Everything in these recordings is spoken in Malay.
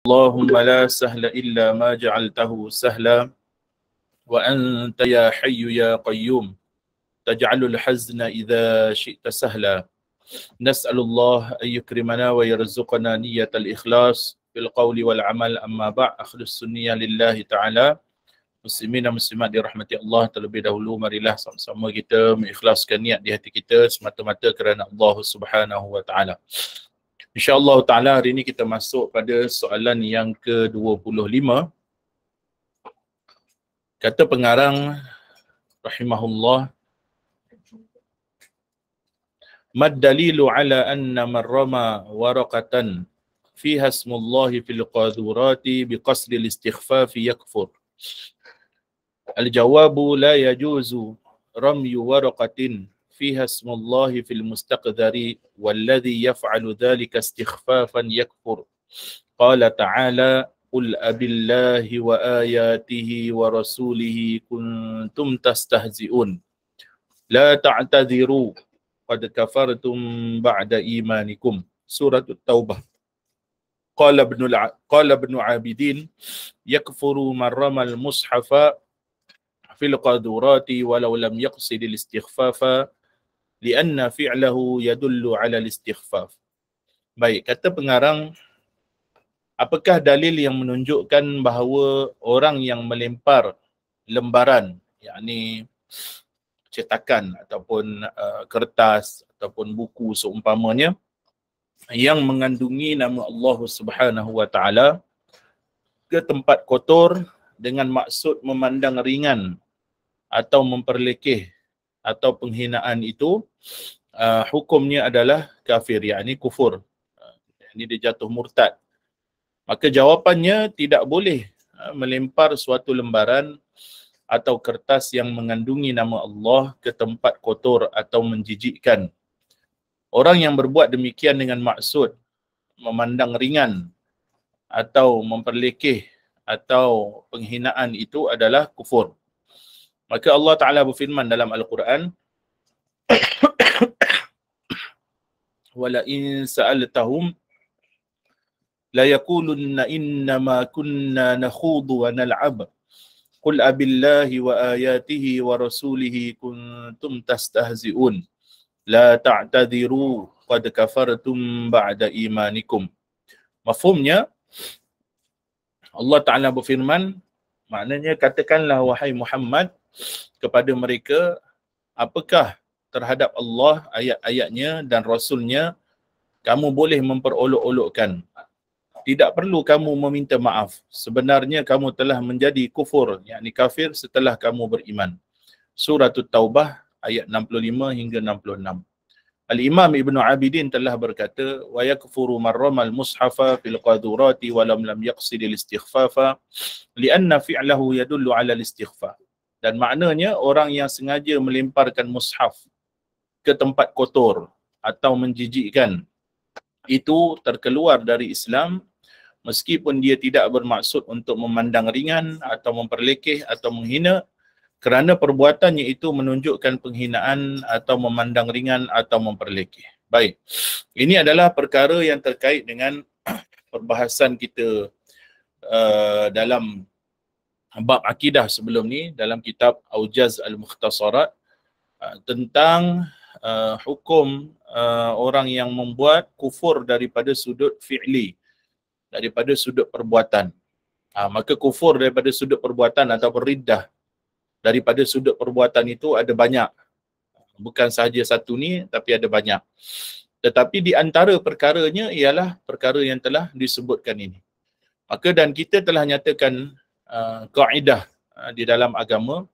Allahumma la sahla illa ma ja'altahu sahla wa anta ya hayyu ya qayyum taj'alul hazna idza syi'ta sahla. Nas'alullah an yukrimana wa yarzuqana niyatal ikhlas fil qawli wal amal, amma ba' akhlus sunniyah lillahi ta'ala. Muslimin dan muslimat dirahmati Allah, terlebih dahulu marilah sama-sama kita mengikhlaskan niat di hati kita semata-mata kerana Allah Subhanahu wa taala. InsyaAllah ta'ala hari ini kita masuk pada soalan yang ke-25. Kata pengarang rahimahullah, mad dalilu ala anna man rama waraqatan fiha ismullahi fil qadurati biqasdi al-istighfafi yakfur. Al-jawabu la yajuzu ramyu waraqatin fiha ismullahi fil mustaqdari walladhi yaf'alu dhalika istighfafan yakfur. Qala ta'ala qul abillahi wa ayatihi wa rasulihi kuntum tastahzi'un la ta'tadhiru qad kafartum ba'da imanikum. Surah At-Taubah. Qala ibn Abidin yakfuru man ramal mushafa fil qadurati walau lam yaqsidil istighfafa lianna fi'lahu yadullu ala al-istighfaf. Baik, kata pengarang, apakah dalil yang menunjukkan bahawa orang yang melempar lembaran, yakni cetakan ataupun kertas ataupun buku seumpamanya yang mengandungi nama Allah Subhanahu wa taala ke tempat kotor dengan maksud memandang ringan atau memperlekeh atau penghinaan itu, hukumnya adalah kafir, yakni kufur. Ini dia jatuh murtad. Maka jawapannya tidak boleh melempar suatu lembaran atau kertas yang mengandungi nama Allah ke tempat kotor atau menjijikkan. Orang yang berbuat demikian dengan maksud memandang ringan atau memperlekeh atau penghinaan itu adalah kufur. Maka Allah Ta'ala berfirman dalam Al-Quran, wala in sa'altahum la yakulunna innama kunna nakhudu wa nal'ab qul abillahi wa ayatihi wa rasulihi kuntum tastahzi'un la ta'tadhiru qad kafartum ba'da imanikum. Mafhumnya, Allah Ta'ala berfirman, maknanya katakanlah wahai Muhammad kepada mereka, apakah terhadap Allah, ayat-ayatnya dan Rasulnya kamu boleh memperolok-olokkan? Tidak perlu kamu meminta maaf. Sebenarnya kamu telah menjadi kufur, yakni kafir setelah kamu beriman. Surah At-Taubah ayat 65 hingga 66. Al-Imam Ibn Abidin telah berkata, wa yakfuru man ramal mushafa fil qadurati wa lam yaqsidil istighfafa lianna fi'lahu yadullu ala al-istighfaf. Dan maknanya orang yang sengaja melemparkan mushaf ke tempat kotor atau menjijikkan itu terkeluar dari Islam meskipun dia tidak bermaksud untuk memandang ringan atau memperlekeh atau menghina, kerana perbuatannya itu menunjukkan penghinaan atau memandang ringan atau memperlekeh. Baik, ini adalah perkara yang terkait dengan perbahasan kita dalam bab akidah sebelum ni, dalam kitab Aujaz Al-Mukhtasarat, tentang hukum orang yang membuat kufur daripada sudut fi'li, daripada sudut perbuatan. Maka kufur daripada sudut perbuatan atau riddah daripada sudut perbuatan itu ada banyak. Bukan sahaja satu ni, tapi ada banyak. Tetapi di antara perkaranya ialah perkara yang telah disebutkan ini. Maka dan kita telah nyatakan kaedah di dalam agama,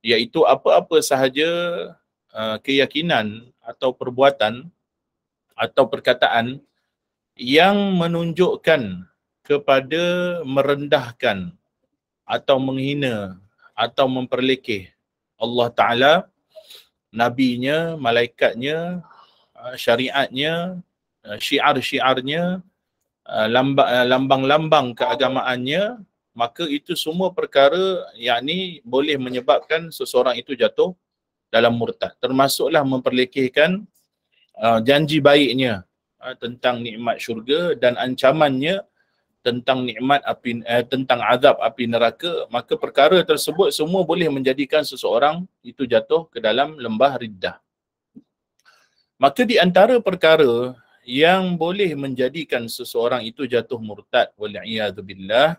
iaitu apa-apa sahaja keyakinan atau perbuatan atau perkataan yang menunjukkan kepada merendahkan atau menghina atau memperlekeh Allah Ta'ala, nabinya, malaikatnya, syariatnya, syiar-syiarnya, lambang-lambang keagamaannya, maka itu semua perkara yakni boleh menyebabkan seseorang itu jatuh dalam murtad. Termasuklah memperlekehkan janji baiknya tentang nikmat syurga dan ancamannya tentang nikmat api tentang azab api neraka, maka perkara tersebut semua boleh menjadikan seseorang itu jatuh ke dalam lembah riddah. Maka di antara perkara yang boleh menjadikan seseorang itu jatuh murtad wal'iyadzubillah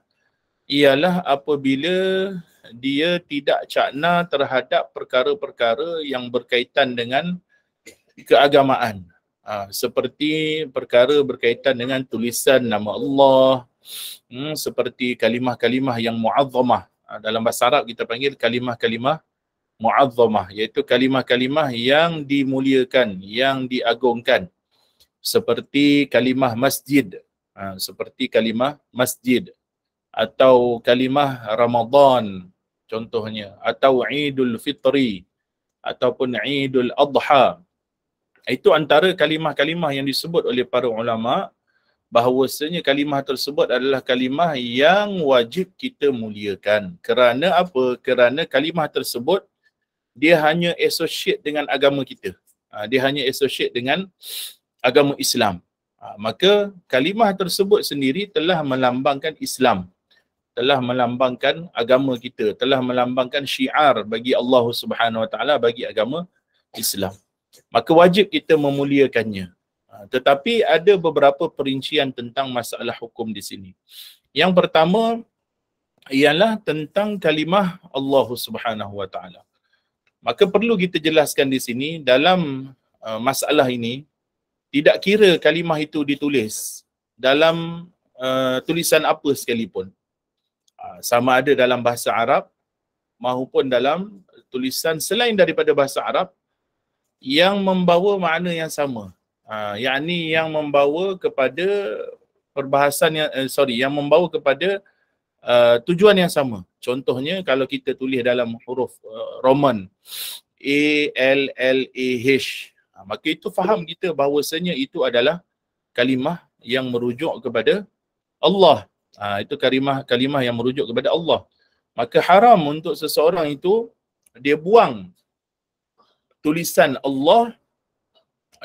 ialah apabila dia tidak cakna terhadap perkara-perkara yang berkaitan dengan keagamaan. Seperti perkara berkaitan dengan tulisan nama Allah, seperti kalimah-kalimah yang mu'azzamah. Dalam bahasa Arab kita panggil kalimah-kalimah mu'azzamah, iaitu kalimah-kalimah yang dimuliakan, yang diagungkan. Seperti kalimah masjid, seperti kalimah masjid, atau kalimah Ramadan contohnya, atau Idul Fitri, ataupun Idul Adha. Itu antara kalimah-kalimah yang disebut oleh para ulama bahawasanya kalimah tersebut adalah kalimah yang wajib kita muliakan. Kerana apa? Kerana kalimah tersebut dia hanya associate dengan agama kita. Dia hanya associate dengan agama Islam. Maka kalimah tersebut sendiri telah melambangkan Islam, telah melambangkan agama kita, telah melambangkan syiar bagi Allah Subhanahu Wa Taala, bagi agama Islam. Maka wajib kita memuliakannya. Tetapi ada beberapa perincian tentang masalah hukum di sini. Yang pertama ialah tentang kalimah Allah Subhanahu Wa Taala. Maka perlu kita jelaskan di sini dalam masalah ini, tidak kira kalimah itu ditulis dalam tulisan apa sekalipun. Sama ada dalam bahasa Arab maupun dalam tulisan selain daripada bahasa Arab yang membawa makna yang sama. Yakni yang membawa kepada perbahasan yang yang membawa kepada tujuan yang sama. Contohnya kalau kita tulis dalam huruf Roman A-L-L-A-H, maka itu faham kita bahawasanya itu adalah kalimah yang merujuk kepada Allah. Itu kalimah yang merujuk kepada Allah. Maka haram untuk seseorang itu dia buang tulisan Allah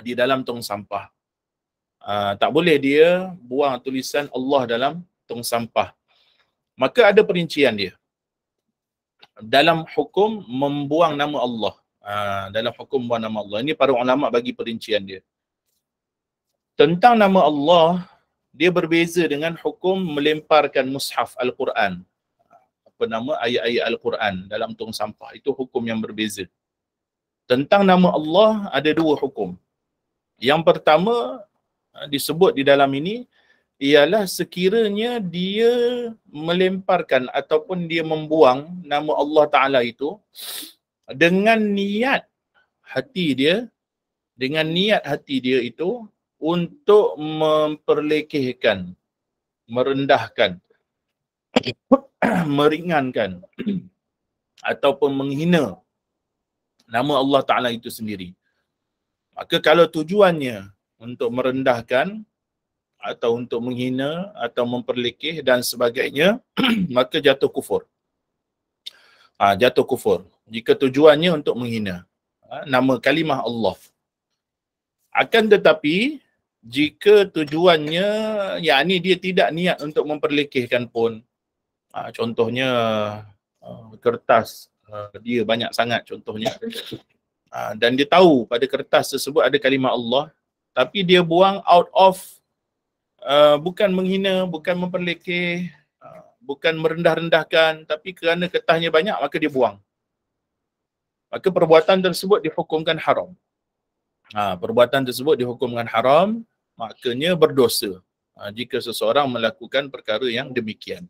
di dalam tong sampah. Tak boleh dia buang tulisan Allah dalam tong sampah. Maka ada perincian dia. Dalam hukum membuang nama Allah. Dalam hukum membuang nama Allah. Ini para ulama bagi perincian dia. Tentang nama Allah, dia berbeza dengan hukum melemparkan mushaf Al-Quran. Apa nama? Ayat-ayat Al-Quran dalam tong sampah. Itu hukum yang berbeza. Tentang nama Allah ada dua hukum. Yang pertama disebut di dalam ini ialah sekiranya dia melemparkan ataupun dia membuang nama Allah Ta'ala itu dengan niat hati dia, itu untuk memperlekehkan, merendahkan, meringankan ataupun menghina nama Allah Ta'ala itu sendiri. Maka kalau tujuannya untuk merendahkan atau untuk menghina atau memperlekeh dan sebagainya, maka jatuh kufur. Jatuh kufur. Jika tujuannya untuk menghina nama kalimah Allah. Akan tetapi, jika tujuannya, yakni dia tidak niat untuk memperlekehkan pun, contohnya kertas, dia banyak sangat contohnya, dan dia tahu pada kertas tersebut ada kalimah Allah, tapi dia buang out of bukan menghina, bukan memperlekeh, bukan merendah-rendahkan, tapi kerana kertasnya banyak maka dia buang. Maka perbuatan tersebut dihukumkan haram. Perbuatan tersebut dihukumkan haram, maknanya berdosa jika seseorang melakukan perkara yang demikian.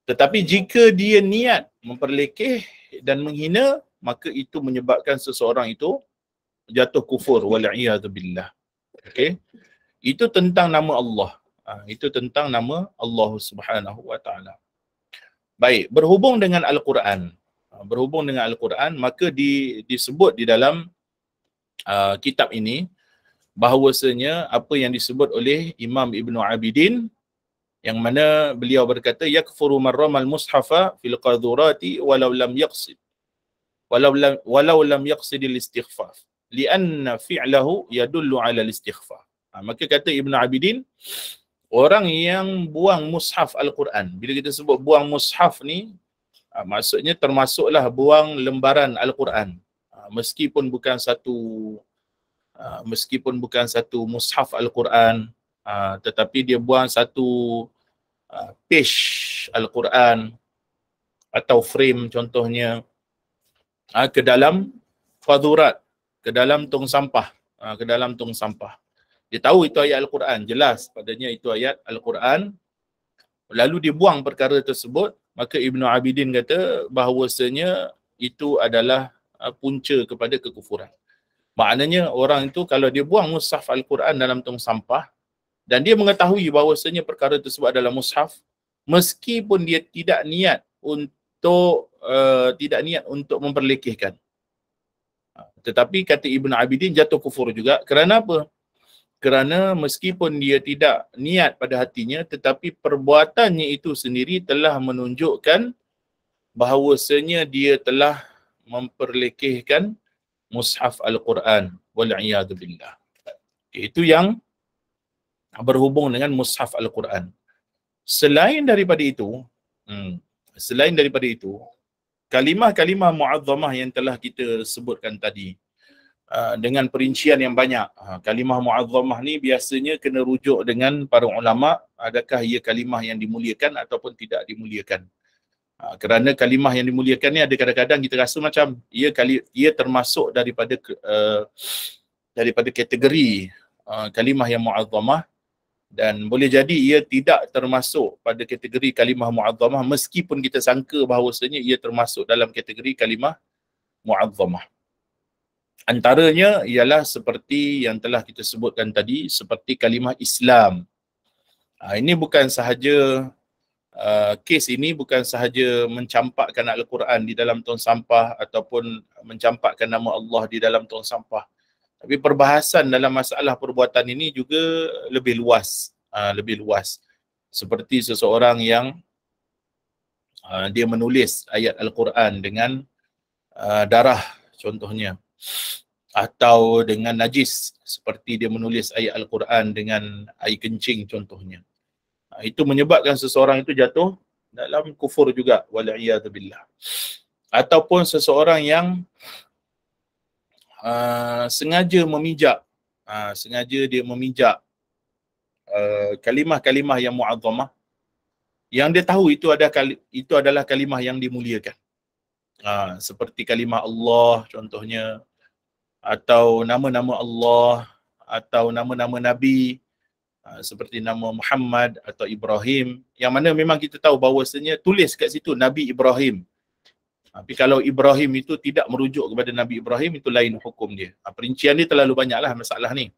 Tetapi jika dia niat memperlekeh dan menghina, maka itu menyebabkan seseorang itu jatuh kufur wal'iyadzubillah. Okey. Itu tentang nama Allah. Itu tentang nama Allah Subhanahu Wa Taala. Baik, berhubung dengan Al-Quran. Maka disebut di dalam kitab ini bahawasanya apa yang disebut oleh Imam Ibn Abidin, yang mana beliau berkata yakfuru man ramal mushafa fil qadurati walau lam yaqsid al-istighfaf lianna fi'lahu yadullu ala al-istighfar. Maka kata Ibn Abidin, orang yang buang mushaf Al-Quran. Bila kita sebut buang mushaf ni, maksudnya termasuklah buang lembaran Al-Quran. Meskipun bukan satu mushaf Al-Quran, tetapi dia buang satu page Al-Quran atau frame contohnya ke dalam fadurat, ke dalam tong sampah, Dia tahu itu ayat Al-Quran, jelas padanya itu ayat Al-Quran, lalu dia buang perkara tersebut, maka Ibnu Abidin kata bahawasanya itu adalah punca kepada kekufuran. Maknanya orang itu kalau dia buang mushaf Al-Quran dalam tong sampah dan dia mengetahui bahawasanya perkara tersebut adalah mushaf, meskipun dia tidak niat untuk memperlekehkan, tetapi kata Ibnu Abidin jatuh kufur juga. Kerana apa? Kerana meskipun dia tidak niat pada hatinya, tetapi perbuatannya itu sendiri telah menunjukkan bahawasanya dia telah memperlekehkan mushaf Al-Quran. Wal'iyadu billah. Itu yang berhubung dengan mushaf Al-Quran. Selain daripada itu, kalimah-kalimah mu'azzamah yang telah kita sebutkan tadi, dengan perincian yang banyak. Kalimah mu'azzamah ni biasanya kena rujuk dengan para ulama, adakah ia kalimah yang dimuliakan ataupun tidak dimuliakan. Kerana kalimah yang dimuliakan ni ada kadang-kadang kita rasa macam ia termasuk daripada kategori kalimah yang mu'azzamah, dan boleh jadi ia tidak termasuk pada kategori kalimah mu'azzamah meskipun kita sangka bahawasanya ia termasuk dalam kategori kalimah mu'azzamah. Antaranya ialah seperti yang telah kita sebutkan tadi, seperti kalimah Islam. Ini bukan sahaja kes ini bukan sahaja mencampakkan Al-Quran di dalam tong sampah ataupun mencampakkan nama Allah di dalam tong sampah. Tapi perbahasan dalam masalah perbuatan ini juga lebih luas. Seperti seseorang yang dia menulis ayat Al-Quran dengan darah contohnya, atau dengan najis, seperti dia menulis ayat Al-Quran dengan air kencing contohnya. Itu menyebabkan seseorang itu jatuh dalam kufur juga, wal'iyadzubillah. Ataupun seseorang yang sengaja memijak kalimah-kalimah yang mu'azzamah, yang dia tahu itu adalah kalimah yang dimuliakan. Seperti kalimah Allah contohnya, atau nama-nama Allah, atau nama-nama Nabi, seperti nama Muhammad atau Ibrahim, yang mana memang kita tahu bahawasanya tulis kat situ Nabi Ibrahim. Tapi kalau Ibrahim itu tidak merujuk kepada Nabi Ibrahim, itu lain hukum dia. Perincian ni terlalu banyaklah masalah ni.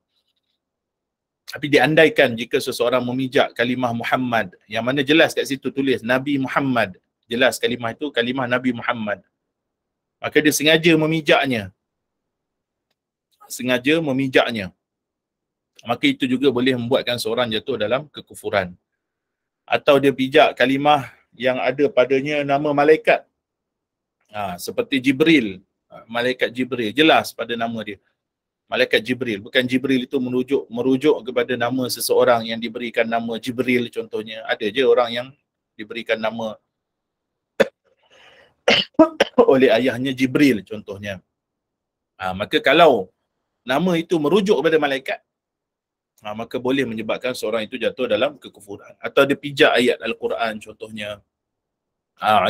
Tapi diandaikan jika seseorang memijak kalimah Muhammad, yang mana jelas kat situ tulis Nabi Muhammad, jelas kalimah itu kalimah Nabi Muhammad, maka dia sengaja memijaknya, maka itu juga boleh membuatkan seorang jatuh dalam kekufuran. Atau dia pijak kalimah yang ada padanya nama malaikat, seperti Jibril, malaikat Jibril, jelas pada nama dia malaikat Jibril. Bukan Jibril itu merujuk kepada nama seseorang yang diberikan nama Jibril contohnya. Ada je orang yang diberikan nama oleh ayahnya Jibril contohnya. Maka kalau nama itu merujuk kepada malaikat, maka boleh menyebabkan seorang itu jatuh dalam kekufuran. Atau dia pijak ayat Al-Quran contohnya,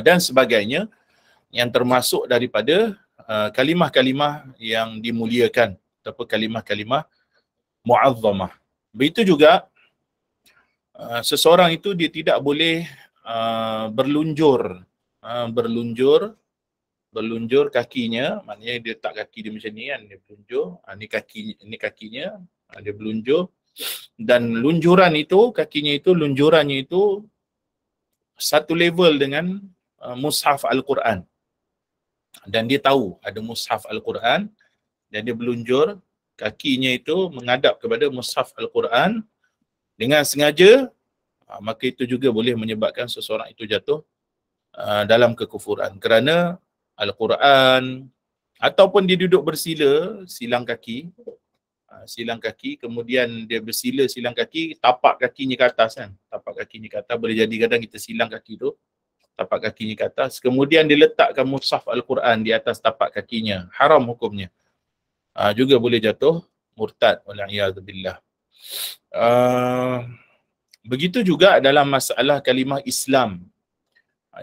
dan sebagainya, yang termasuk daripada kalimah-kalimah yang dimuliakan ataupun kalimah-kalimah mu'azzamah. Begitu juga seseorang itu dia tidak boleh berlunjur kakinya, maknanya dia letak kaki dia macam ni kan, dia berlunjur, ini kakinya, dia berlunjur, dan lunjurannya itu satu level dengan mushaf Al-Quran, dan dia tahu ada mushaf Al-Quran, dan dia berlunjur, kakinya itu menghadap kepada mushaf Al-Quran dengan sengaja, maka itu juga boleh menyebabkan seseorang itu jatuh dalam kekufuran. Kerana Al-Quran, ataupun dia duduk bersila, silang kaki, silang kaki, kemudian dia bersila silang kaki, tapak kakinya ke atas kan. Tapak kakinya ke atas, boleh jadi kadang kita silang kaki tu, tapak kakinya ke atas. Kemudian diletakkan mushaf Al-Quran di atas tapak kakinya. Haram hukumnya. Juga boleh jatuh murtad. Wal'iyadzubillah. Begitu juga dalam masalah kalimah Islam.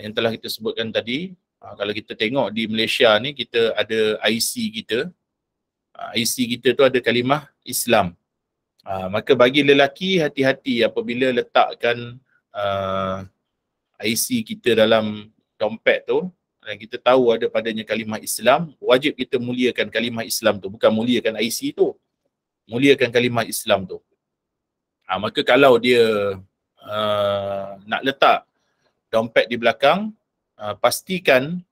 Yang telah kita sebutkan tadi. Kalau kita tengok di Malaysia ni, kita ada IC kita. IC kita tu ada kalimah Islam. Maka bagi lelaki, hati-hati apabila letakkan IC kita dalam dompet tu, dan kita tahu ada padanya kalimah Islam, wajib kita muliakan kalimah Islam tu. Bukan muliakan IC tu, muliakan kalimah Islam tu. Maka kalau dia nak letak dompet di belakang, pastikan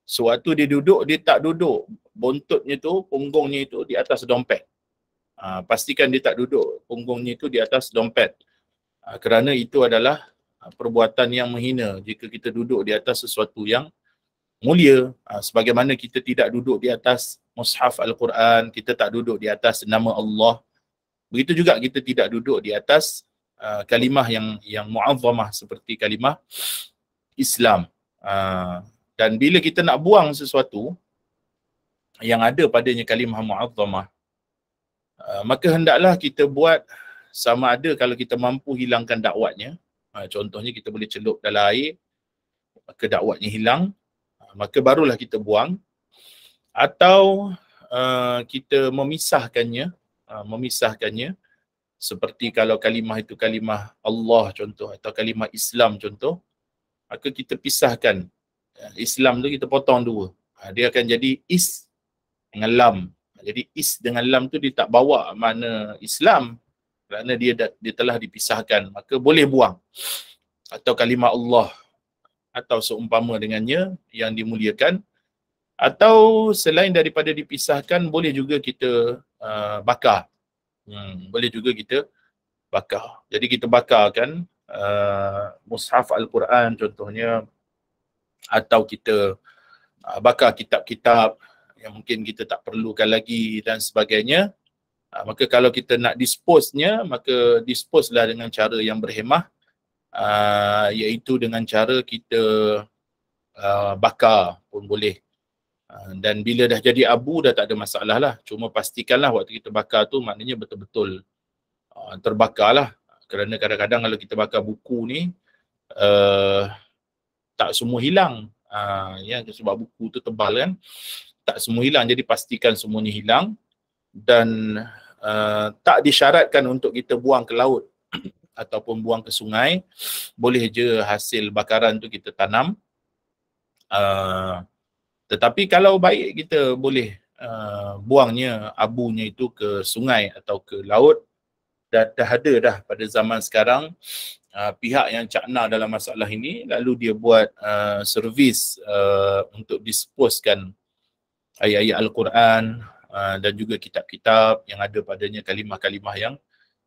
sewaktu dia duduk, dia tak duduk buntutnya tu, punggungnya itu di atas dompet. Pastikan dia tak duduk punggungnya itu di atas dompet. Kerana itu adalah perbuatan yang menghina jika kita duduk di atas sesuatu yang mulia. Sebagaimana kita tidak duduk di atas mushaf Al-Quran, kita tak duduk di atas nama Allah. Begitu juga kita tidak duduk di atas kalimah yang mu'azzamah seperti kalimah Islam. Dan bila kita nak buang sesuatu yang ada padanya kalimah mu'azzamah, maka hendaklah kita buat sama ada kalau kita mampu hilangkan dakwatnya. Contohnya kita boleh celup dalam air, maka dakwatnya hilang, maka barulah kita buang. Atau kita memisahkannya, seperti kalau kalimah itu kalimah Allah contoh, atau kalimah Islam contoh, maka kita pisahkan. Islam tu kita potong dua. Dia akan jadi is dengan lam. Jadi is dengan lam tu dia tak bawa makna Islam, kerana dia telah dipisahkan, maka boleh buang. Atau kalimah Allah atau seumpama dengannya yang dimuliakan. Atau selain daripada dipisahkan, boleh juga kita bakar. Boleh juga kita bakar. Jadi kita bakarkan mushaf Al-Quran contohnya, atau kita bakar kitab-kitab yang mungkin kita tak perlukan lagi dan sebagainya. Maka kalau kita nak dispose-nya, maka dispose-lah dengan cara yang berhemah, iaitu dengan cara kita bakar pun boleh. Dan bila dah jadi abu, dah tak ada masalah lah. Cuma pastikanlah waktu kita bakar tu maknanya betul-betul terbakar lah. Kerana kadang-kadang kalau kita bakar buku ni, tak semua hilang. Ya, sebab buku tu tebal kan, tak semua hilang. Jadi pastikan semuanya hilang. Dan tak disyaratkan untuk kita buang ke laut ataupun buang ke sungai. Boleh je hasil bakaran tu kita tanam. Tetapi kalau baik, kita boleh buangnya, abunya itu ke sungai atau ke laut. Dan dah ada dah pada zaman sekarang pihak yang cakna dalam masalah ini, lalu dia buat servis untuk disposekan ayat-ayat Al-Quran dan juga kitab-kitab yang ada padanya kalimah-kalimah yang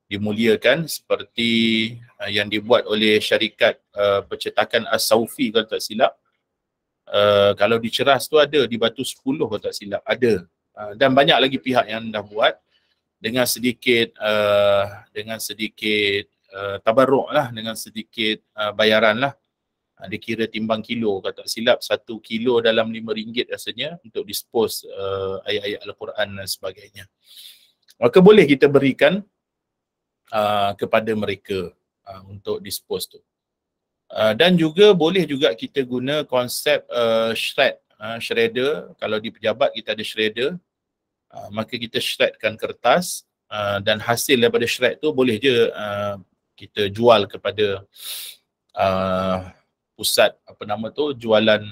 dimuliakan, seperti yang dibuat oleh syarikat percetakan As-Saufi kalau tak silap. Kalau di Ceras tu ada, di Batu 10 kalau tak silap ada. Dan banyak lagi pihak yang dah buat dengan sedikit tabarruk lah, dengan sedikit bayaran lah. Dikira timbang kilo kalau tak silap, 1 kilo dalam RM5 rasanya untuk dispose ayat-ayat Al-Quran dan sebagainya. Maka boleh kita berikan kepada mereka untuk dispose tu. Dan juga boleh juga kita guna konsep shredder. Kalau di pejabat kita ada shredder, maka kita shredkan kertas, dan hasil daripada shred tu boleh je kita jual kepada pusat jualan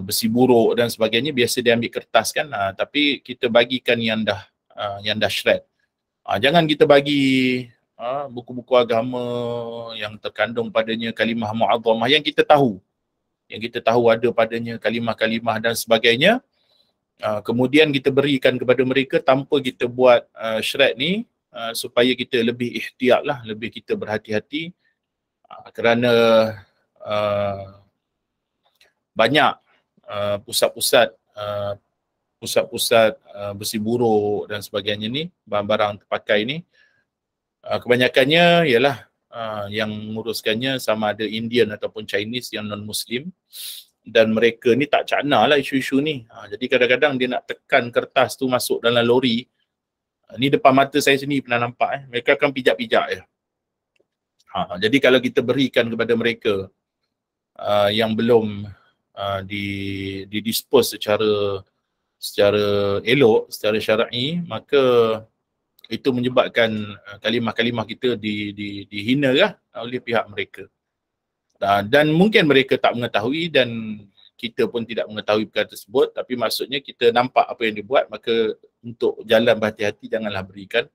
besi buruk dan sebagainya. Biasa dia ambil kertas kan, tapi kita bagikan yang dah shred. Jangan kita bagi buku-buku agama yang terkandung padanya kalimah mu'azzamah yang kita tahu ada padanya kalimah-kalimah dan sebagainya, kemudian kita berikan kepada mereka tanpa kita buat shred ni, supaya kita lebih ihtiyat lah, lebih kita berhati-hati, kerana banyak pusat-pusat pusat-pusat besi buruk dan sebagainya ni, barang-barang terpakai ni, kebanyakannya ialah yang menguruskannya sama ada Indian ataupun Chinese yang non-Muslim, dan mereka ni tak cakna lah isu-isu ni. Jadi kadang-kadang dia nak tekan kertas tu masuk dalam lori, ni depan mata saya sini pernah nampak, mereka akan pijak-pijak je. Jadi kalau kita berikan kepada mereka yang belum didispose secara elok, secara syar'i, maka itu menyebabkan kalimah-kalimah kita dihina lah oleh pihak mereka. Dan mungkin mereka tak mengetahui dan kita pun tidak mengetahui perkara tersebut, tapi maksudnya kita nampak apa yang dibuat, maka untuk jalan berhati-hati janganlah berikan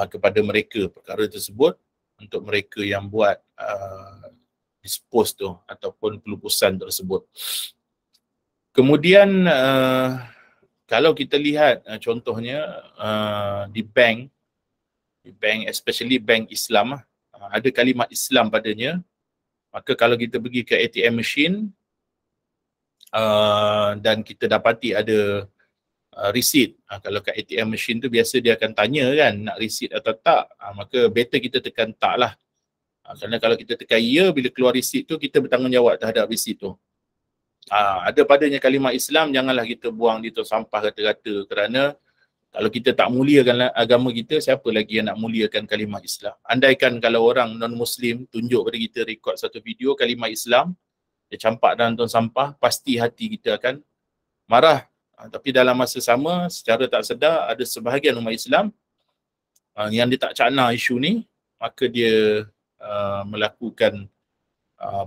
kepada mereka perkara tersebut, untuk mereka yang buat dispose tu ataupun pelupusan tersebut. Kemudian kalau kita lihat contohnya di bank especially bank Islam, ada kalimah Islam padanya, maka kalau kita pergi ke ATM machine dan kita dapati ada receipt, kalau kat ATM machine tu biasa dia akan tanya kan nak receipt atau tak, maka better kita tekan tak lah, kerana kalau kita tekan ya, bila keluar receipt tu kita bertanggungjawab terhadap receipt tu. Ada padanya kalimah Islam, janganlah kita buang di tong sampah rata-rata, kerana kalau kita tak muliakan agama kita, siapa lagi yang nak muliakan kalimah Islam? Andaikan kalau orang non-Muslim tunjuk pada kita rekod satu video kalimah Islam, dia campak dalam tong sampah, pasti hati kita akan marah. Tapi dalam masa sama, secara tak sedar, ada sebahagian umat Islam yang dia tak cakna isu ni, maka dia melakukan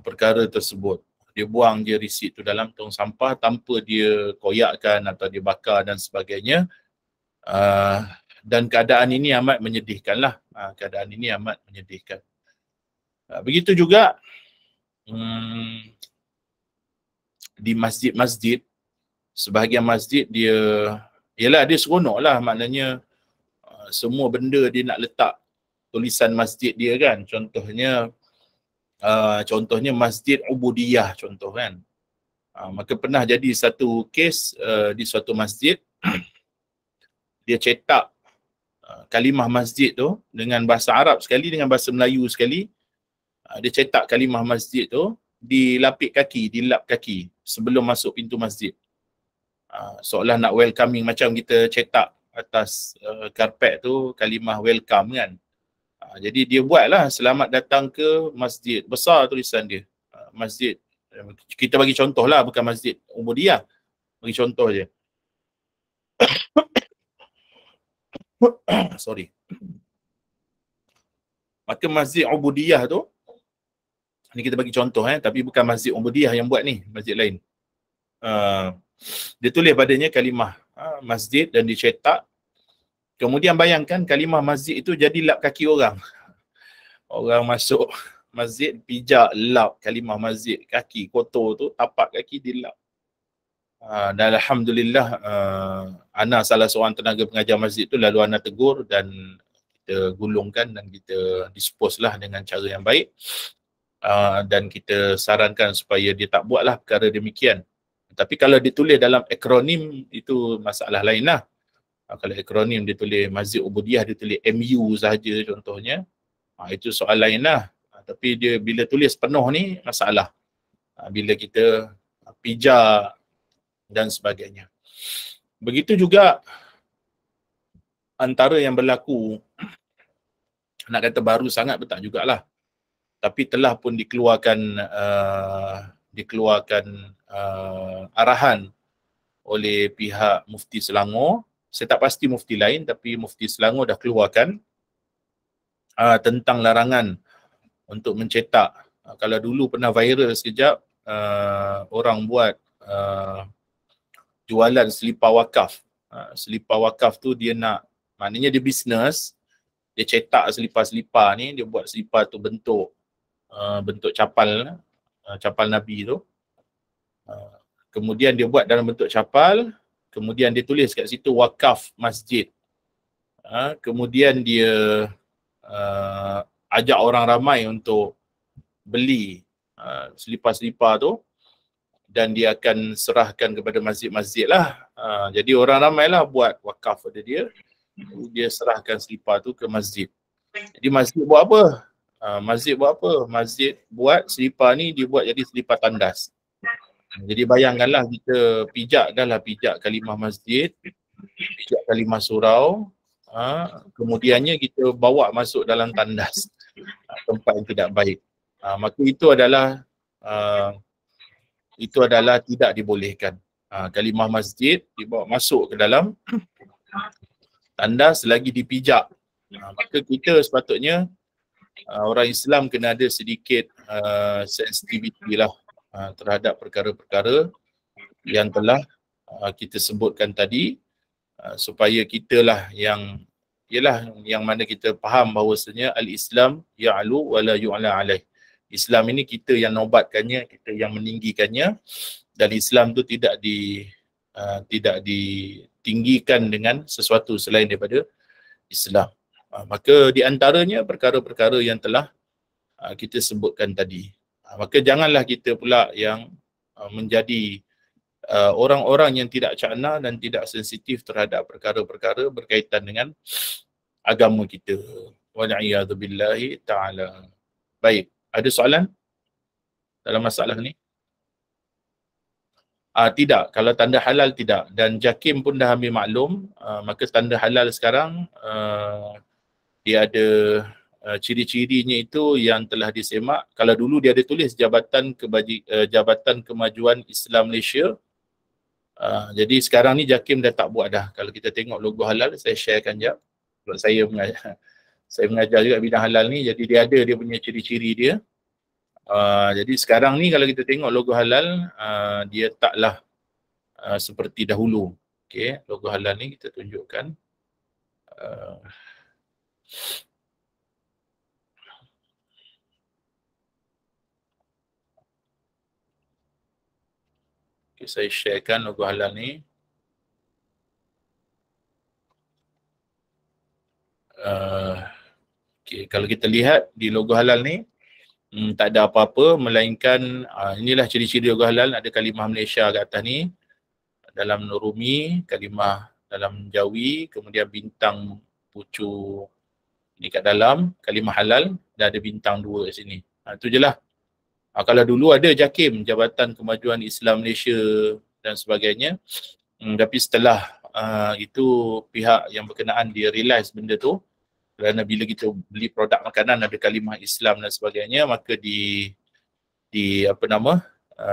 perkara tersebut. Dia buang je receipt tu dalam tong sampah tanpa dia koyakkan atau dia bakar dan sebagainya. Dan keadaan ini amat menyedihkan lah. Keadaan ini amat menyedihkan. Begitu juga di masjid-masjid, sebahagian masjid dia seronok lah, maknanya semua benda dia nak letak tulisan masjid dia kan. Contohnya Masjid Ubudiyah contoh kan. Maka pernah jadi satu kes di suatu masjid, dia cetak kalimah masjid tu dengan bahasa Arab sekali, dengan bahasa Melayu sekali. Dia cetak kalimah masjid tu di lapik kaki, di lap kaki sebelum masuk pintu masjid. Seolah nak welcoming, macam kita cetak atas karpet tu kalimah welcome kan. Jadi dia buatlah selamat datang ke masjid, besar tulisan dia. Masjid, kita bagi contoh lah, bukan Masjid Ubudiyah, bagi contoh je. Sorry. Maka Masjid Ubudiyah tu, ni kita bagi contoh tapi bukan Masjid Ubudiyah yang buat ni, masjid lain. Dia tulis padanya kalimah masjid dan dicetak. Kemudian bayangkan kalimah masjid itu jadi lap kaki orang. Orang masuk masjid, pijak lap kalimah masjid, kaki kotor tu, tapak kaki dilap. Dan Alhamdulillah, Ana salah seorang tenaga pengajar masjid tu, lalu Ana tegur dan kita gulungkan dan kita dispose lah dengan cara yang baik. Dan kita sarankan supaya dia tak buatlah perkara demikian. Tapi kalau ditulis dalam akronim, itu masalah lain lah. Kalau akronim dia tulis Masjid Ubudiyah, dia tulis MU sahaja contohnya, itu soal lain lah. Tapi dia bila tulis penuh ni masalah. Bila kita pijak dan sebagainya. Begitu juga antara yang berlaku, nak kata baru sangat pun tak jugalah, tapi telah pun dikeluarkan arahan oleh pihak Mufti Selangor. Saya tak pasti mufti lain, tapi Mufti Selangor dah keluarkan tentang larangan untuk mencetak. Kalau dulu pernah viral sekejap, orang buat jualan selipar wakaf. Selipar wakaf tu dia nak, maknanya dia bisnes, dia cetak selipar-selipar ni, dia buat selipar tu bentuk capal, capal Nabi tu. Kemudian dia buat dalam bentuk capal, kemudian dia tulis kat situ wakaf masjid. Kemudian dia ajak orang ramai untuk beli selipar-selipar tu, dan dia akan serahkan kepada masjid-masjid lah Jadi orang ramailah buat wakaf pada dia. Dia serahkan selipar tu ke masjid. Jadi masjid buat apa? Masjid buat apa? Masjid buat selipar ni dibuat jadi selipar tandas. Jadi bayangkanlah kita pijak kalimah masjid, pijak kalimah surau, kemudiannya kita bawa masuk dalam tandas, tempat yang tidak baik. Maka itu adalah tidak dibolehkan. Kalimah masjid dibawa masuk ke dalam tandas lagi dipijak. Maka kita sepatutnya orang Islam kena ada sedikit sensitivity lah terhadap perkara-perkara yang telah kita sebutkan tadi, supaya kitalah yang mana kita faham bahawasanya al-Islam ya'lu wa la yu'la alaih. Islam ini kita yang nobatkannya, kita yang meninggikannya, dan Islam tu tidak ditinggikan dengan sesuatu selain daripada Islam. Maka di antaranya perkara-perkara yang telah kita sebutkan tadi. Maka janganlah kita pula yang menjadi orang-orang yang tidak cakna dan tidak sensitif terhadap perkara-perkara berkaitan dengan agama kita. Wal'iyadzubillahi ta'ala. Baik, ada soalan dalam masalah ni? Tidak, kalau tanda halal tidak. Dan JAKIM pun dah ambil maklum, maka tanda halal sekarang dia ada ciri-cirinya itu yang telah disemak. Kalau dulu dia ada tulis Jabatan Kemajuan Islam Malaysia. Jadi sekarang ni JAKIM dah tak buat dah. Kalau kita tengok logo halal, saya sharekan jap. Sebab saya mengajar juga bidang halal ni, jadi dia punya ciri-ciri dia. Jadi sekarang ni kalau kita tengok logo halal, dia taklah seperti dahulu. Okey, logo halal ni kita tunjukkan. Okay, saya sharekan logo halal ni. Okay, kalau kita lihat di logo halal ni, tak ada apa-apa melainkan inilah ciri-ciri logo halal. Ada kalimah Malaysia kat atas ni dalam Nurumi, kalimah dalam Jawi, kemudian bintang pucu ni kat dalam, kalimah halal, dan ada bintang 2 kat sini. Itu je lah. Kalau dulu ada JAKIM, Jabatan Kemajuan Islam Malaysia dan sebagainya, tapi setelah itu pihak yang berkenaan dia realise benda tu, kerana bila kita beli produk makanan ada kalimah Islam dan sebagainya, maka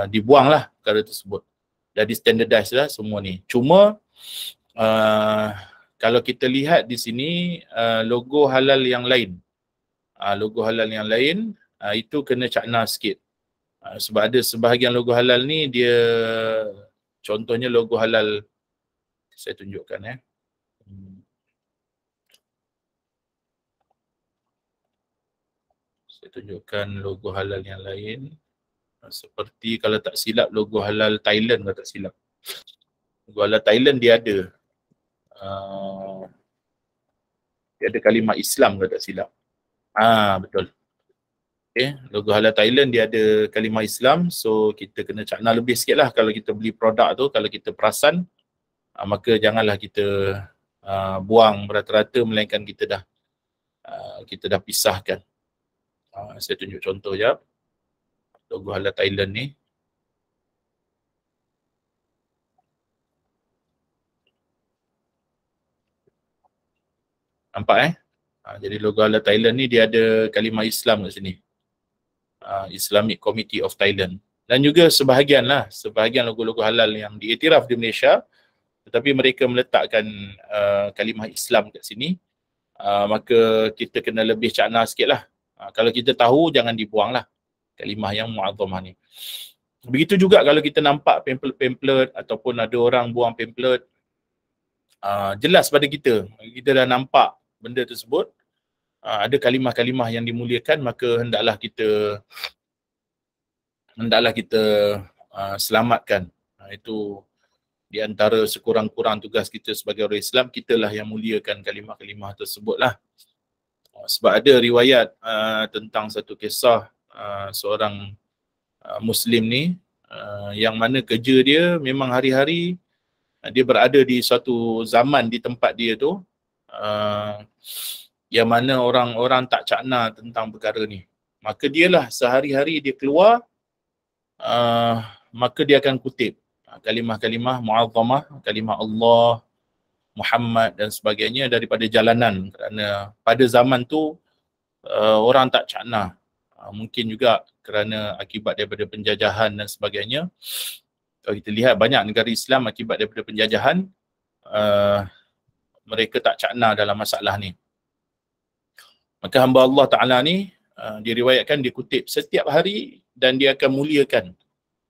dibuanglah perkara tersebut. Jadi standardized lah semua ni. Cuma kalau kita lihat di sini logo halal yang lain, itu kena cakna sikit. Sebab ada sebahagian logo halal ni dia, contohnya logo halal, saya tunjukkan Saya tunjukkan logo halal yang lain. Seperti kalau tak silap logo halal Thailand, kalau tak silap. Logo halal Thailand dia ada kalimah Islam, kalau tak silap. Betul. Okay, logo halal Thailand dia ada kalimah Islam, so kita kena cakna lebih sikit lah kalau kita beli produk tu. Kalau kita perasan, maka janganlah kita buang rata-rata, melainkan kita dah pisahkan. Saya tunjuk contoh je. Logo halal Thailand ni. Nampak jadi logo halal Thailand ni dia ada kalimah Islam kat sini. Islamic Committee of Thailand. Dan juga sebahagian logo-logo halal yang diiktiraf di Malaysia, tetapi mereka meletakkan kalimah Islam kat sini. Maka kita kena lebih cakna sikit lah. Kalau kita tahu, jangan dibuang lah kalimah yang mu'azzamah ni. Begitu juga kalau kita nampak pamphlet ataupun ada orang buang pamphlet, jelas pada kita dah nampak benda tersebut, ada kalimah-kalimah yang dimuliakan, maka hendaklah kita selamatkan. Itu di antara sekurang-kurang tugas kita sebagai orang Islam, kitalah yang muliakan kalimah-kalimah tersebut lah. Sebab ada riwayat tentang satu kisah seorang Muslim ni, yang mana kerja dia memang hari-hari Dia berada di suatu zaman di tempat dia tu yang mana orang-orang tak cakna tentang perkara ni. Maka dialah sehari-hari dia keluar, maka dia akan kutip kalimah-kalimah mu'azzamah, kalimah Allah, Muhammad dan sebagainya daripada jalanan, kerana pada zaman tu orang tak cakna. Mungkin juga kerana akibat daripada penjajahan dan sebagainya. Kalau kita lihat banyak negara Islam akibat daripada penjajahan, mereka tak cakna dalam masalah ni. Maka hamba Allah Ta'ala ni diriwayatkan dia kutip setiap hari dan dia akan muliakan.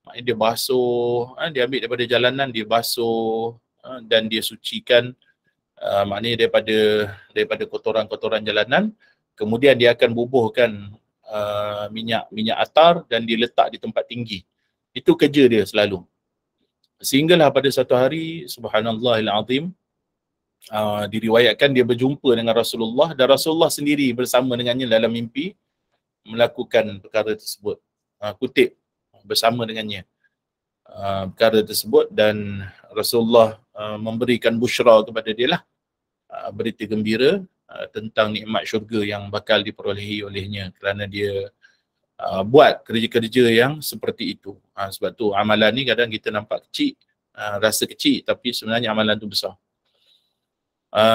Maknanya dia basuh, dia ambil daripada jalanan, dia basuh dan dia sucikan, maknanya daripada kotoran-kotoran jalanan. Kemudian dia akan bubuhkan minyak atar dan dia letak di tempat tinggi. Itu kerja dia selalu. Sehinggalah pada satu hari, subhanallahil azim, diriwayatkan dia berjumpa dengan Rasulullah dan Rasulullah sendiri bersama dengannya dalam mimpi melakukan perkara tersebut, kutip bersama dengannya perkara tersebut, dan Rasulullah memberikan busyra kepada dia lah, berita gembira tentang nikmat syurga yang bakal diperolehi olehnya kerana dia buat kerja-kerja yang seperti itu. Sebab tu amalan ni kadang kita nampak kecil, rasa kecil, tapi sebenarnya amalan tu besar.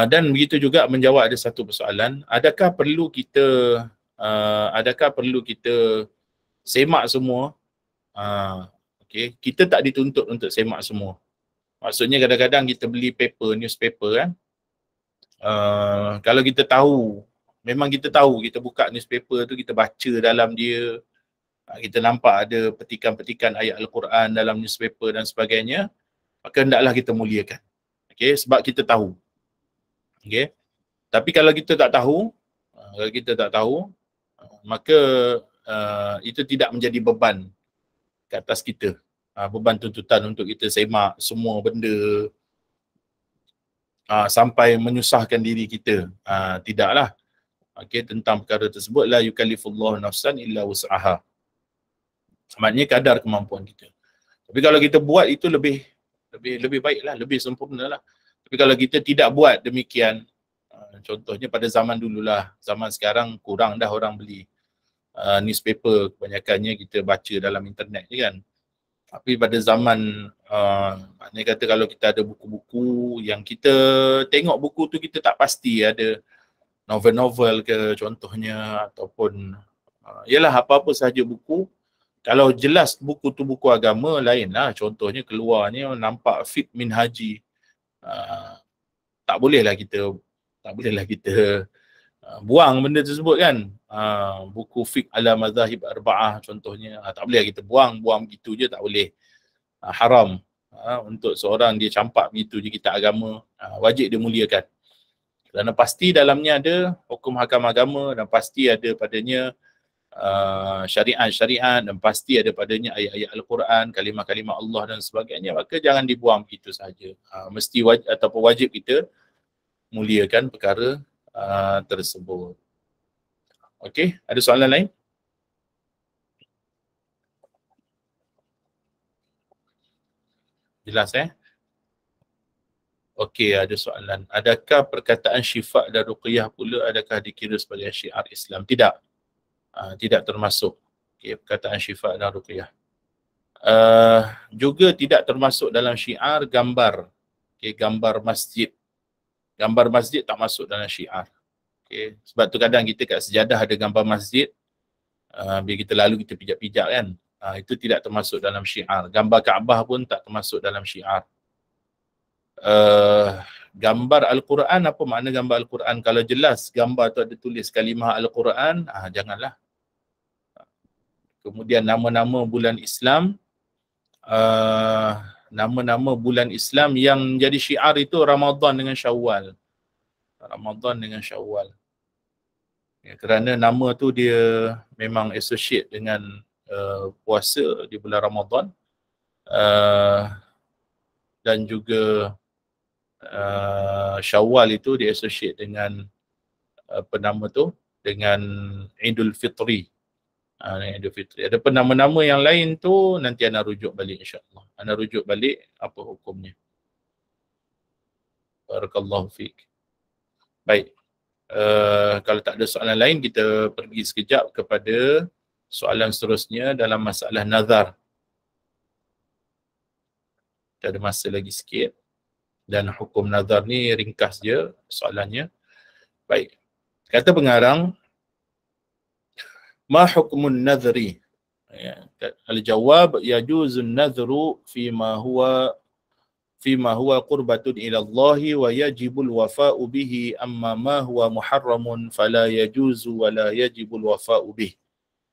Dan begitu juga menjawab ada satu persoalan, adakah perlu kita semak semua? Okay. Kita tak dituntut untuk semak semua. Maksudnya kadang-kadang kita beli newspaper kan, kalau kita tahu, memang kita tahu, kita buka newspaper tu, kita baca dalam dia, kita nampak ada petikan-petikan ayat Al-Quran dalam newspaper dan sebagainya, maka hendaklah kita muliakan. Okay, sebab kita tahu. Okay. Tapi kalau kita tak tahu, maka itu tidak menjadi beban ke atas kita. Beban tuntutan untuk kita semak semua benda sampai menyusahkan diri kita. Tidaklah. Okay, tentang perkara tersebut, la yukallifullahu nafsan illa wus'aha. Maknanya kadar kemampuan kita. Tapi kalau kita buat itu lebih baiklah, lebih sempurnalah. Tapi kalau kita tidak buat demikian, contohnya pada zaman dululah, zaman sekarang kurang dah orang beli newspaper, kebanyakannya kita baca dalam internet je kan. Tapi pada zaman, maknanya kata kalau kita ada buku-buku yang kita tengok buku tu kita tak pasti ada novel-novel ke contohnya, ataupun ialah apa-apa sahaja buku. Kalau jelas buku tu buku agama, lain lah. Contohnya keluarnya nampak Fiqh Minhaji, tak bolehlah kita buang benda tersebut kan. Buku Fiqh ala Mazahib Arba'ah contohnya, tak boleh kita buang begitu je, tak boleh. Haram. Untuk seorang dia campak begitu je kitab agama, wajib dia muliakan. Kerana pasti dalamnya ada hukum hakam agama, dan pasti ada padanya syariat-syariat, dan pasti ada padanya ayat-ayat Al-Quran, kalimah-kalimah Allah dan sebagainya. Maka jangan dibuang begitu sahaja. Mesti ataupun wajib kita muliakan perkara tersebut. Okey, ada soalan lain? Jelas Okey, ada soalan. Adakah perkataan syifa dan ruqyah pula adakah dikira sebagai syiar Islam? Tidak. Tidak termasuk. Okey, perkataan syifa dan ruqyah. Juga tidak termasuk dalam syiar gambar. Okey, gambar masjid. Gambar masjid tak masuk dalam syiar. Okey, sebab tu kadang kita kat sejadah ada gambar masjid, bila kita lalu kita pijak-pijak kan. Itu tidak termasuk dalam syiar. Gambar Kaabah pun tak termasuk dalam syiar. Gambar Al-Quran, apa makna gambar Al-Quran? Kalau jelas gambar tu ada tulis kalimah Al-Quran, janganlah. Kemudian nama-nama bulan Islam, nama-nama bulan Islam yang jadi syiar itu Ramadan dengan Syawal. Ramadan dengan Syawal. Ya, kerana nama tu dia memang associate dengan puasa di bulan Ramadan, dan juga Syawal itu dia associate dengan apa nama tu, dengan Idul Fitri. Idul Fitri. Ada nama-nama yang lain tu nanti ana rujuk balik insya-Allah. Ana rujuk balik apa hukumnya. Barakallahu fiik. Baik. Kalau tak ada soalan lain, kita pergi sekejap kepada soalan seterusnya dalam masalah nazar. Kita ada masa lagi sikit. Dan hukum nazar ni ringkas je soalannya. Baik. Kata pengarang, ma hukmun nadhri? Ya, al-jawab yajuzun nadhru fima huwa qurbatun ila Allah wa yajibul wafa'u bihi amma ma huwa muharramun fala yajuzu wa la yajibul wafa'u bihi.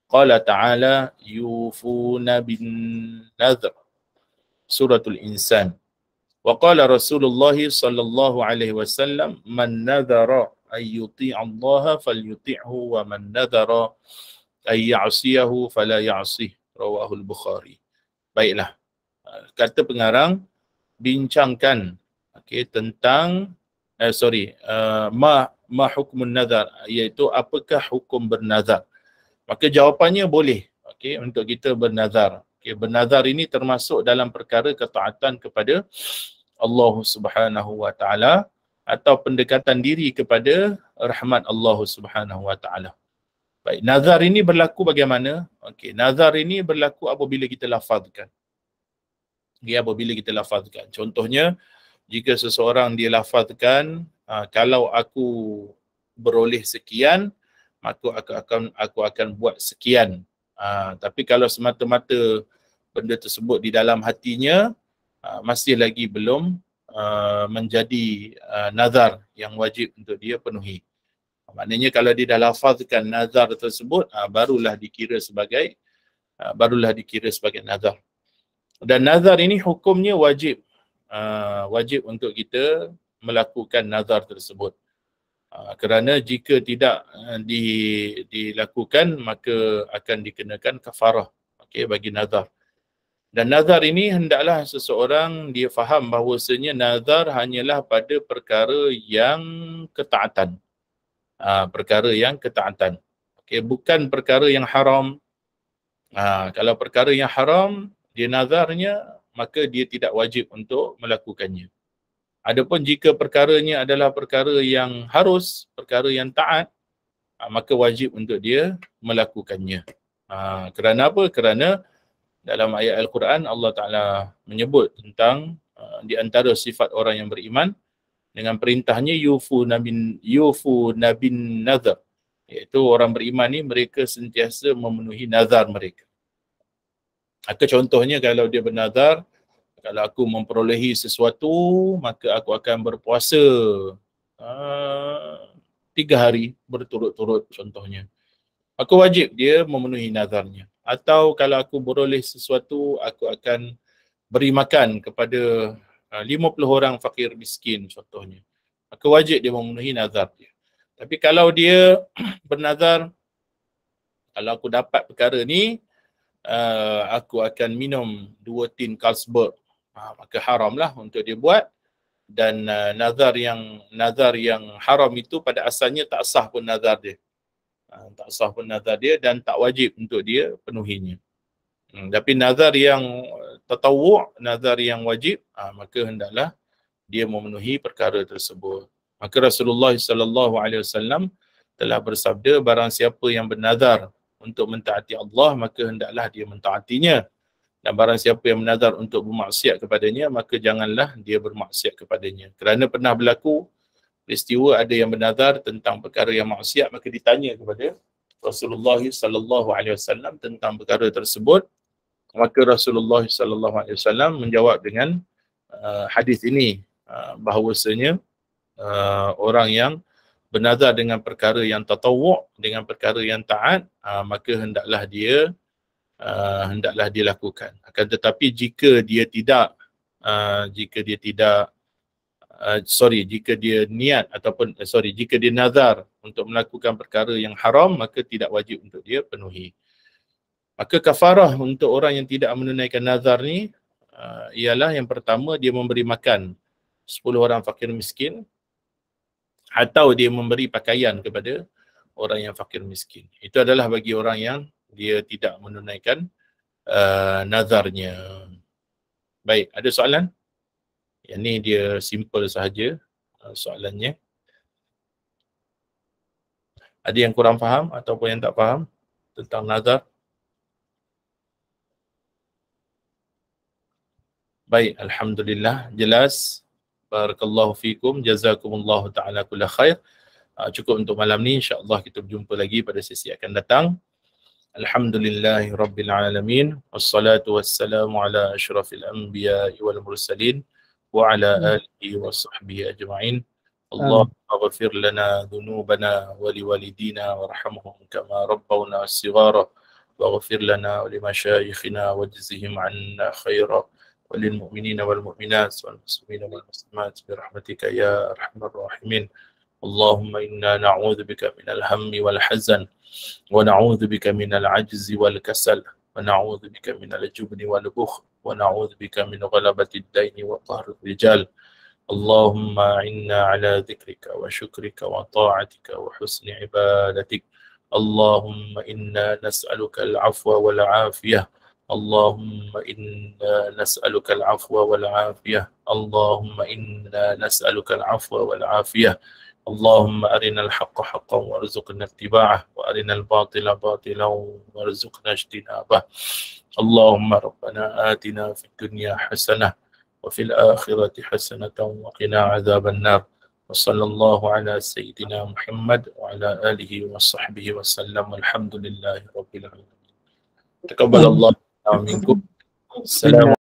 Qala ta'ala yufuna bin nadhr. Suratul Insan. Wa qala Rasulullah sallallahu alaihi wasallam man nadhara ay yuti'a Allah falyuti'hu wa man nadhara ay ya'siyahu fala ya'sih. Rawahul Bukhari. Baiklah. Kata pengarang bincangkan tentang ma hukmun nazar, iaitu apakah hukum bernazar. Maka jawapannya boleh untuk kita bernazar. Bernazar ini termasuk dalam perkara ketaatan kepada Allah Subhanahu wa taala atau pendekatan diri kepada rahmat Allah Subhanahu wa taala. Baik, nazar ini berlaku bagaimana? Nazar ini berlaku apabila kita lafazkan. Apabila kita lafazkan. Contohnya, jika seseorang dia lafazkan, kalau aku beroleh sekian, maka aku akan buat sekian. Tapi kalau semata-mata benda tersebut di dalam hatinya, masih lagi belum menjadi nazar yang wajib untuk dia penuhi. Maknanya kalau dia dah lafazkan nazar tersebut, barulah dikira sebagai nazar. Dan nazar ini hukumnya wajib. Wajib untuk kita melakukan nazar tersebut. Kerana jika tidak dilakukan, maka akan dikenakan kafarah bagi nazar. Dan nazar ini hendaklah seseorang dia faham bahawasanya nazar hanyalah pada perkara yang ketaatan. Perkara yang ketaatan. Bukan perkara yang haram. Kalau perkara yang haram, dia nazarnya, maka dia tidak wajib untuk melakukannya. Adapun jika perkaranya adalah perkara yang harus, perkara yang taat, maka wajib untuk dia melakukannya. Kerana apa? Kerana dalam ayat Al-Quran Allah Ta'ala menyebut tentang di antara sifat orang yang beriman dengan perintahnya yufu nabin nazar, iaitu orang beriman ni mereka sentiasa memenuhi nazar mereka. Maka contohnya kalau dia bernazar, kalau aku memperolehi sesuatu, maka aku akan berpuasa 3 hari berturut-turut contohnya. Maka wajib dia memenuhi nazarnya. Atau kalau aku beroleh sesuatu, aku akan beri makan kepada 50 orang fakir miskin contohnya. Maka wajib dia memenuhi nazar dia. Tapi kalau dia bernazar, kalau aku dapat perkara ni, aku akan minum 2 tin Carlsberg, maka haramlah untuk dia buat. Dan nazar yang haram itu pada asalnya tak sah pun nazar dia. Tak sah pun nazar dia dan tak wajib untuk dia penuhinya. Tapi nazar yang tatawwu', nazar yang wajib, maka hendaklah dia memenuhi perkara tersebut. Maka Rasulullah sallallahu alaihi wasallam telah bersabda, barang siapa yang bernazar untuk mentaati Allah, maka hendaklah dia mentaatinya. Dan barang siapa yang bernazar untuk bermaksiat kepadanya, maka janganlah dia bermaksiat kepadanya. Kerana pernah berlaku peristiwa ada yang bernazar tentang perkara yang maksiat, maka ditanya kepada Rasulullah sallallahu alaihi wasallam tentang perkara tersebut. Maka Rasulullah sallallahu alaihi wasallam menjawab dengan hadis ini, bahawasanya orang yang bernazar dengan perkara yang tatawwu', dengan perkara yang taat, maka hendaklah dia lakukan. Akan tetapi jika dia niat ataupun jika dia nazar untuk melakukan perkara yang haram, maka tidak wajib untuk dia penuhi. Maka kafarah untuk orang yang tidak menunaikan nazar ni ialah yang pertama, dia memberi makan 10 orang fakir miskin, atau dia memberi pakaian kepada orang yang fakir miskin. Itu adalah bagi orang yang dia tidak menunaikan nazarnya. Baik, ada soalan? Yang ni dia simple sahaja. soalannya. Ada yang kurang faham ataupun yang tak faham tentang nazar? Baik, alhamdulillah jelas. Barakallahu fikum, jazakumullahu taala kulla khair. Cukup untuk malam ni, insya-Allah kita berjumpa lagi pada sesi akan datang. Alhamdulillahi rabbil alamin, wassalatu wassalamu ala asyrafil anbiya'i wal mursalin wa ala alihi wa sahbihi ajma'in. Allahumma ghafir lana dhunubana wa liwalidina warhamhum kama rabbawna as-sighara waghfir lana wa limasyayikhina wajzihim 'anna khaira wa lil mu'minina wal mu'minat wal muslimina wal muslimat bi rahmatika ya arhamar rahimin. Allahumma inna na'udzu bika minal hammi wal hazan wa na'udzu bika minal ajzi wal kasal wa na'udzu bika minal jubni wal bukhl wa na'udzu bika min ghalabati ad-daini wa qahri rijal. Allahumma inna ala dhikrika wa syukrika wa ta'atika wa husni ibadatik. Allahumma inna nas'aluka al-afwa wal afiyah. Allahumma inna nas'aluka al-afwa wal afiyah. Allahumma inna nas'aluka al-afwa wal afiyah. Allahumma arina al-haqqa haqqan warzuqna ittiba'ah wa arina al-batila batilan warzuqna ijtinabah. Allahumma rabbana atina fid dunya hasanah وفي الآخرة حسنة وقنا عذاب النار وصلى الله على سيدنا محمد وعلى آله وصحبه وسلم والحمد لله رب العالمين. تقبل الله منكم. السلام